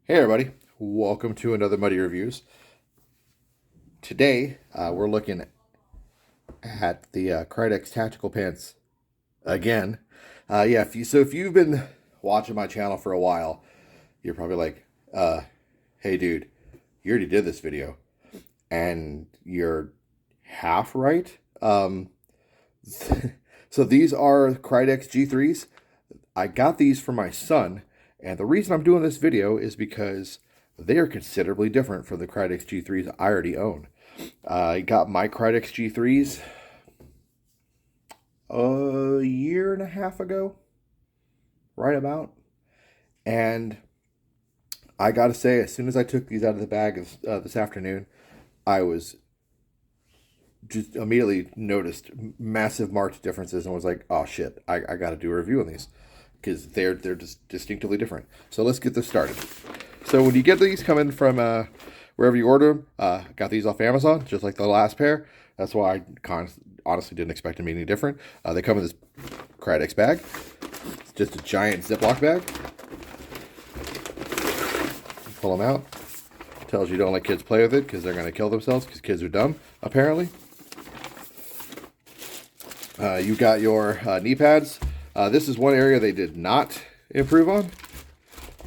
Hey everybody, welcome to another Muddy Reviews. Today we're looking at the Krydex tactical pants again. If you've been watching my channel for a while, you're probably like, hey dude, you already did this video, and you're half right. So these are Krydex G3s. I got these for my son. And the reason I'm doing this video is because they are considerably different from the Krydex G3s I already own. I got my Krydex G3s a year and a half ago, right about. And I gotta say, as soon as I took these out of the bag this afternoon, I was just immediately noticed massive marked differeresences and was like, oh shit, I gotta do a review on these. Because they're just distinctively different. So let's get this started. So when you get these coming from wherever you order them, got these off Amazon, just like the last pair. That's why I honestly didn't expect them to be any different. They come in this Krydex bag. It's just a giant Ziploc bag. Pull them out. Tells you don't let kids play with it because they're going to kill themselves because kids are dumb, apparently. You got your knee pads. This is one area they did not improve on.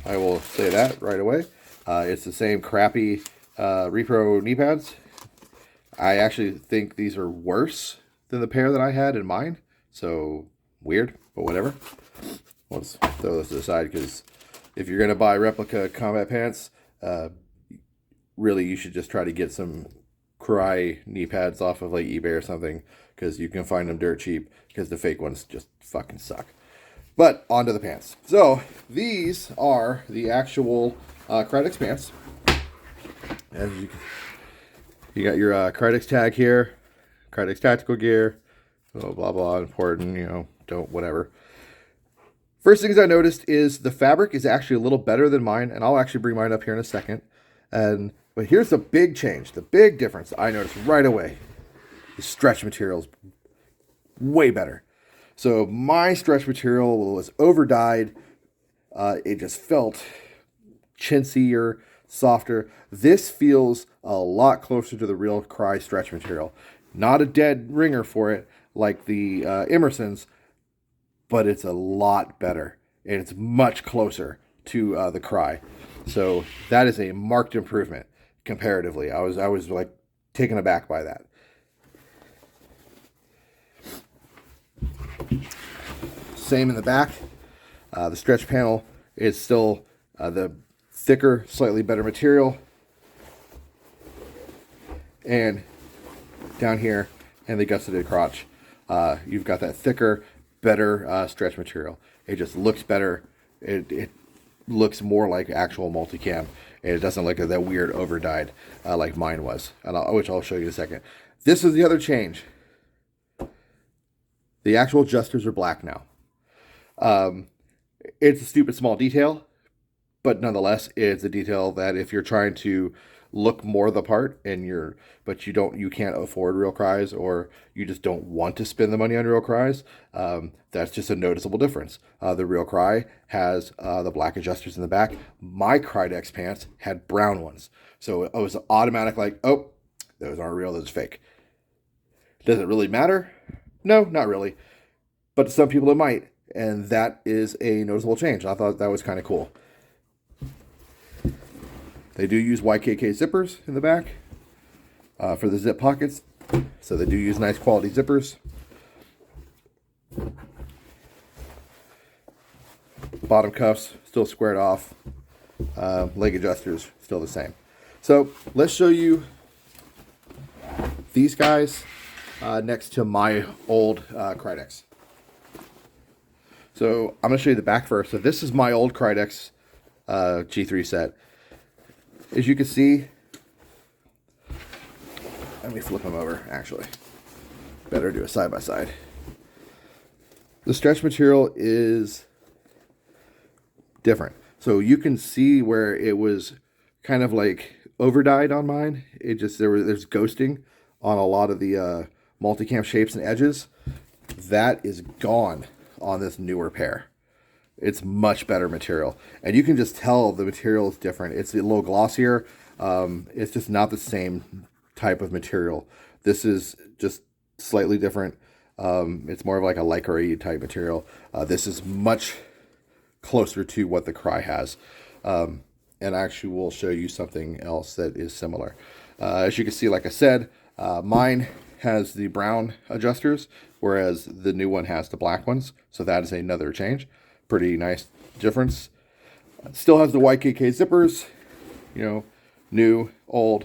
I will say that right away. It's the same crappy repro knee pads. I actually think these are worse than the pair that I had in mine. So, weird, but whatever. Let's throw this to the side because if you're going to buy replica combat pants, really you should just try to get some Cry knee pads off of like eBay or something, because you can find them dirt cheap because the fake ones just fucking suck. But onto the pants. So these are the actual Krydex pants. As you got your Krydex tag here, Krydex tactical gear, blah blah blah, important, don't whatever. First things I noticed is the fabric is actually a little better than mine, and I'll actually bring mine up here in a second. But here's the big change, the big difference I noticed right away. The stretch material is way better. So my stretch material was over dyed. It just felt chintzier, softer. This feels a lot closer to the real Cry stretch material. Not a dead ringer for it like the Emerson's, but it's a lot better. And it's much closer to the Cry. So that is a marked improvement comparatively. I was like taken aback by that. Same in the back. The stretch panel is still the thicker, slightly better material. And down here in the gusseted crotch, you've got that thicker, better stretch material. It just looks better. It looks more like actual multicam, and it doesn't look like that weird over-dyed like mine was, which I'll show you in a second. This is the other change. The actual adjusters are black now. It's a stupid small detail, but nonetheless, it's a detail that if you're trying to look more the part but you can't afford real Crys, or you just don't want to spend the money on real Crys, that's just a noticeable difference. The real Cry has the black adjusters in the back. My Krydex pants had brown ones, so it was automatic like, oh, those aren't real, those are fake. Does it really matter? No, not really, but to some people it might, and that is a noticeable change. I thought that was kind of cool. They do use YKK zippers in the back for the zip pockets. So they do use nice quality zippers. Bottom cuffs still squared off. Leg adjusters still the same. So let's show you these guys next to my old Krydex. So I'm going to show you the back first. So this is my old Krydex G3 set. As you can see, let me flip them over, actually. Better do a side-by-side. The stretch material is different. So you can see where it was kind of like over-dyed on mine. There's ghosting on a lot of the multicam shapes and edges. That is gone on this newer pair. It's much better material. And you can just tell the material is different. It's a little glossier. It's just not the same type of material. This is just slightly different. It's more of like a lycra type material. This is much closer to what the Cry has. And actually we'll show you something else that is similar. As you can see, like I said, mine has the brown adjusters, whereas the new one has the black ones. So that is another change. Pretty nice difference. Still has the YKK zippers, you know, new, old.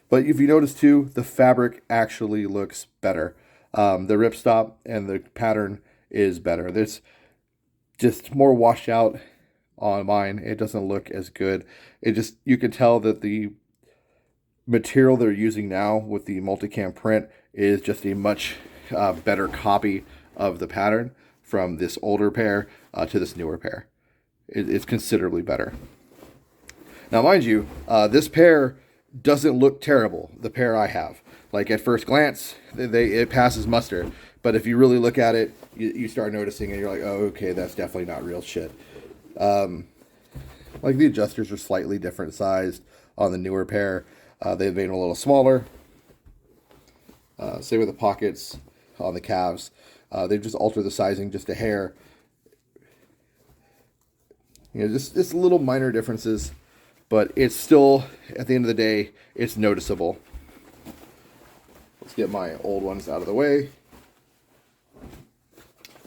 But if you notice too, the fabric actually looks better. The ripstop and the pattern is better. There's just more washed out on mine. It doesn't look as good. It just, you can tell that the material they're using now with the multicam print is just a much better copy of the pattern from this older pair to this newer pair. It's considerably better. Now, mind you, this pair doesn't look terrible, the pair I have. Like at first glance, it passes muster. But if you really look at it, you start noticing and you're like, oh, okay, that's definitely not real shit. Like the adjusters are slightly different sized on the newer pair. They've made them a little smaller. Same with the pockets on the calves. They've just altered the sizing just a hair. You know, just little minor differences, but it's still, at the end of the day, it's noticeable. Let's get my old ones out of the way.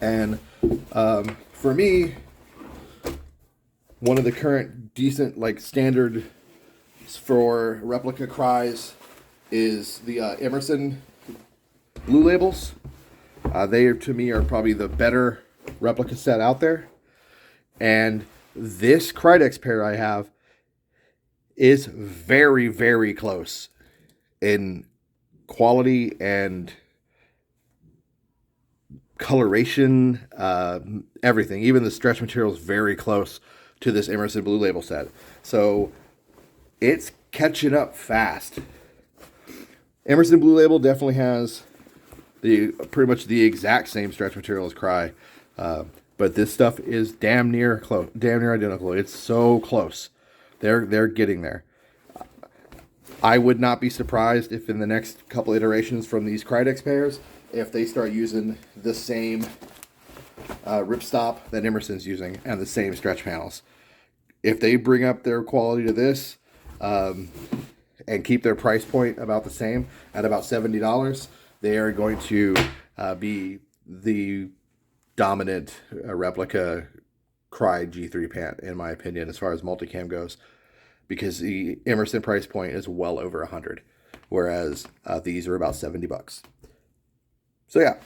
And for me, one of the current decent, like standard for replica Cries is the Emerson Blue Labels. They, to me, are probably the better replica set out there. And this Krydex pair I have is very, very close in quality and coloration, everything. Even the stretch material is very close to this Emerson Blue Label set. So it's catching up fast. Emerson Blue Label definitely has pretty much the exact same stretch material as Cry, but this stuff is damn near identical. It's so close. They're getting there. I would not be surprised if in the next couple iterations from these Krydex pairs, if they start using the same ripstop that Emerson's using and the same stretch panels. If they bring up their quality to this and keep their price point about the same at about $70, they are going to be the dominant replica Cry G3 pant, in my opinion, as far as multicam goes, because the Emerson price point is well over $100, whereas these are about $70. So yeah,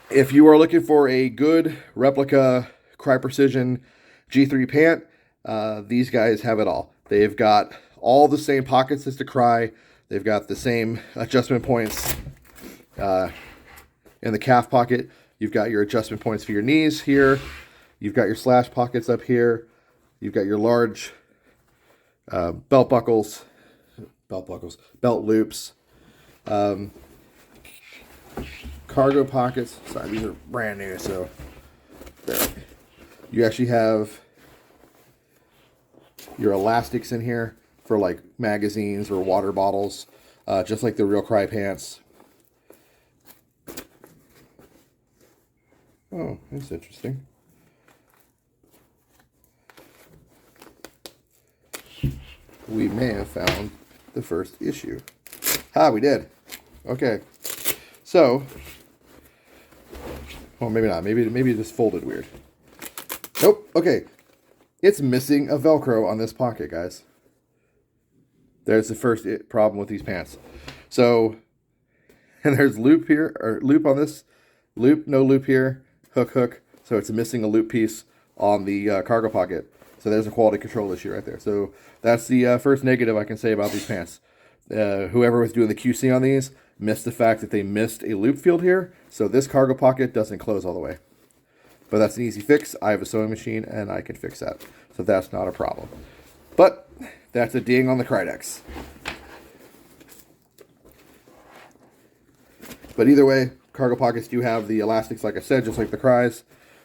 if you are looking for a good replica Cry Precision G3 pant, these guys have it all. They've got all the same pockets as the Cry. They've got the same adjustment points in the calf pocket. You've got your adjustment points for your knees here. You've got your slash pockets up here. You've got your large belt loops, cargo pockets. Sorry, these are brand new, so there. You actually have your elastics in here for like magazines or water bottles, just like the real Cry pants. Oh, that's interesting. We may have found the first issue. We did. Okay. So, well, maybe not. Maybe it just folded weird. Nope. Okay. It's missing a Velcro on this pocket, guys. There's the first problem with these pants. So, and there's loop here, or loop on this, loop, no loop here, hook. So it's missing a loop piece on the cargo pocket. So there's a quality control issue right there. So that's the first negative I can say about these pants. Whoever was doing the QC on these missed the fact that they missed a loop field here. So this cargo pocket doesn't close all the way. But that's an easy fix. I have a sewing machine and I can fix that. So that's not a problem. But that's a ding on the Krydex. But either way, cargo pockets do have the elastics, like I said, just like the Cries.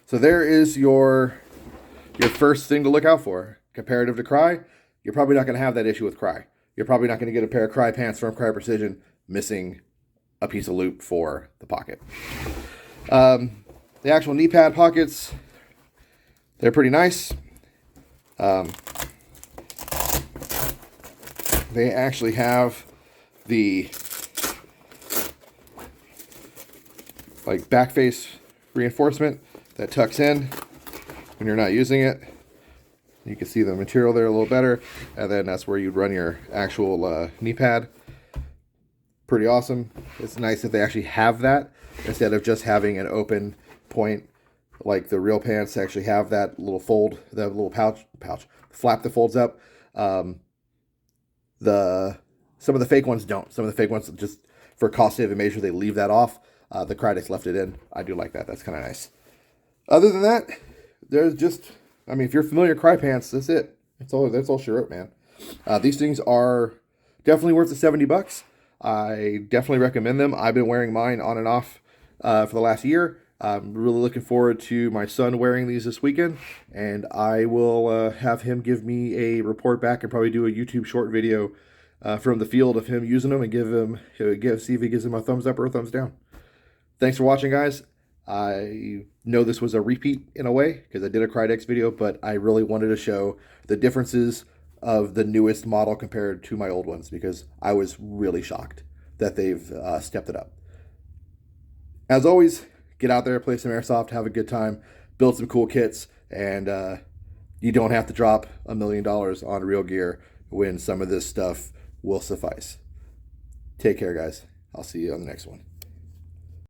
So there is your first thing to look out for. Comparative to Cry, you're probably not going to have that issue with Cry. You're probably not going to get a pair of Cry pants from Cry Precision missing a piece of loop for the pocket. The actual knee pad pockets, they're pretty nice. They actually have the like back face reinforcement that tucks in when you're not using it. You can see the material there a little better, and then that's where you'd run your actual knee pad. Pretty awesome. It's nice that they actually have that instead of just having an open point like the real pants actually have that little fold, that little pouch flap that folds up. Some of the fake ones don't. Some of the fake ones, just for cost saving measure, they leave that off. The Krydex left it in. I do like that. That's kind of nice. Other than that, there's just, I mean, if you're familiar with Cry pants, that's it. That's all she wrote, man. These things are definitely worth the $70. I definitely recommend them. I've been wearing mine on and off for the last year. I'm really looking forward to my son wearing these this weekend, and I will have him give me a report back and probably do a YouTube short video from the field of him using them and see if he gives him a thumbs up or a thumbs down. Thanks for watching, guys. I know this was a repeat in a way because I did a Krydex video, but I really wanted to show the differences of the newest model compared to my old ones because I was really shocked that they've stepped it up. As always, get out there, play some airsoft, have a good time, build some cool kits, and you don't have to drop $1 million on real gear when some of this stuff will suffice. Take care, guys. I'll see you on the next one.